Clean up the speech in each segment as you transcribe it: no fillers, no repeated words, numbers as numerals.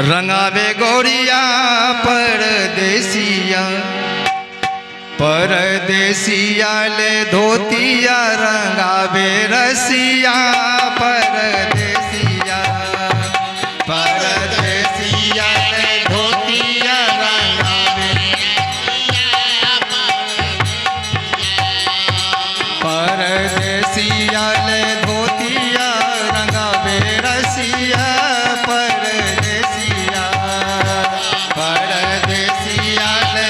रंगावे गोरिया परदेसिया, परदेसिया ले धोतिया रंगावे रसिया परदेसिया, परदेसिया ले धोतिया रंगावे परदेसिया ले धोतिया रंगावे रसिया परदेसिया, परदेसिया ले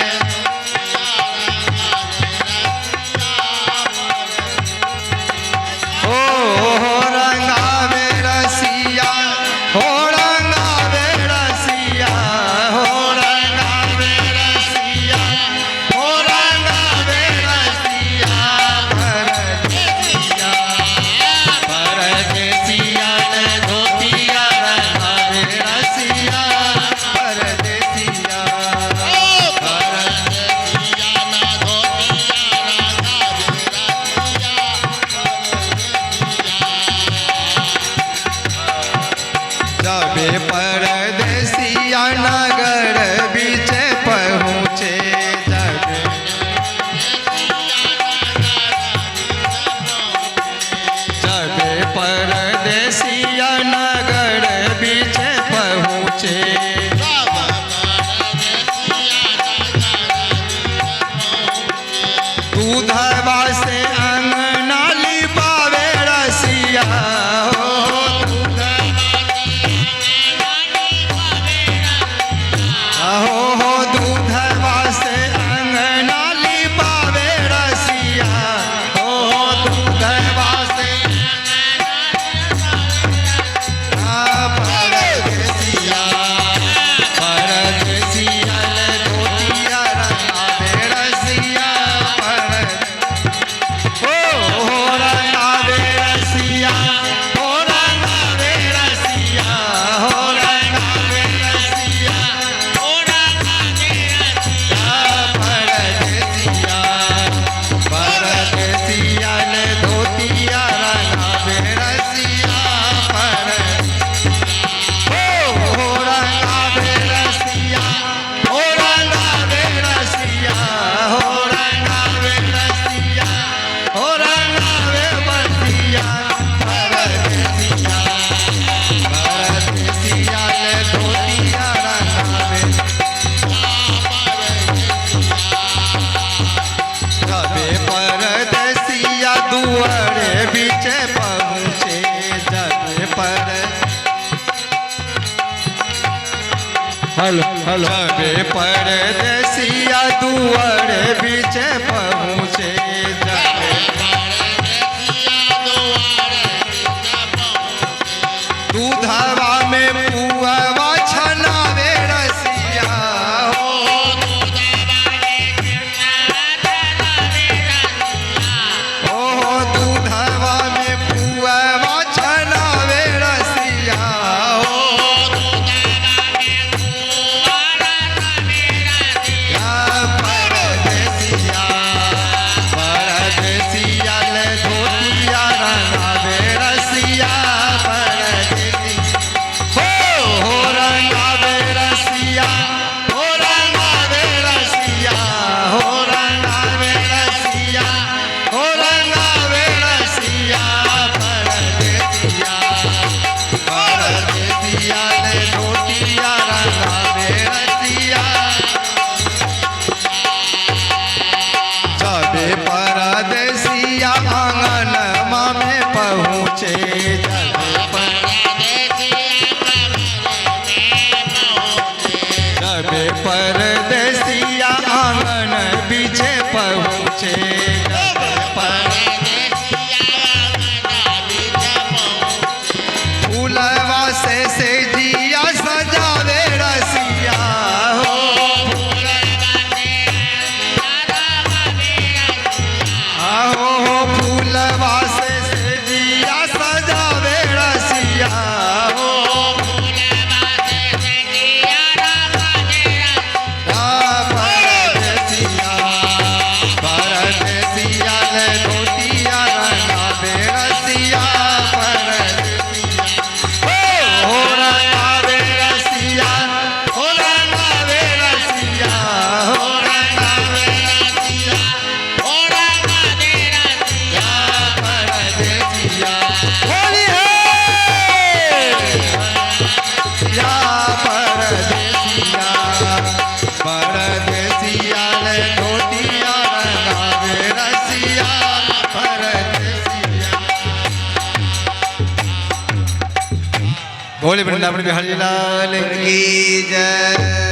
रंगावे रसिया, हो रंगावे रसिया, हो रंगावे रसिया, हो रंगावे रसिया परदेसिया, परदेसिया ले धोतिया रंगावे रसिया परदेसिया, परदेसिया ले धोतिया जबे परदेसिया नगर बीच पहुँचे, जबे परदेसिया नगर बीच पहुँचे, दूधवा से अंगना लिपावे रसिया, हो दूधवा से अंगना लिपावे रसिया, हो दूधवा से परदेसिया, परदेसिया ले धोतिया रंगावे रसिया हो रंगावे रसिया, हो रंगावे रसिया, हो रंगावे रसिया परदेसिया, परदेसिया ले धोतिया रंगावे रसिया हो रंगावे रसिया, हो रंगावे रसिया, हो रंगावे रसिया, हो रंगावे बसिया परदेसिया, परदेसिया ले धोतिया रंगावे जबे परदेसिया दुआरे बीच पहुँचे, जबे जबे परदेसिया दुआरे बीच पहुँचे, दूधवा में पुआवा छनावे रसिया, हो दूधवा में पुआवा छनावे रसिया, हो परदेसिया, परदेसिया ले धोतिया रंगावे रसिया परदेसिया, हो परदेसिया ले धोतिया रंगावे रसिया परदेसिया। बोले वृंदावन बिहारी लाल की जय।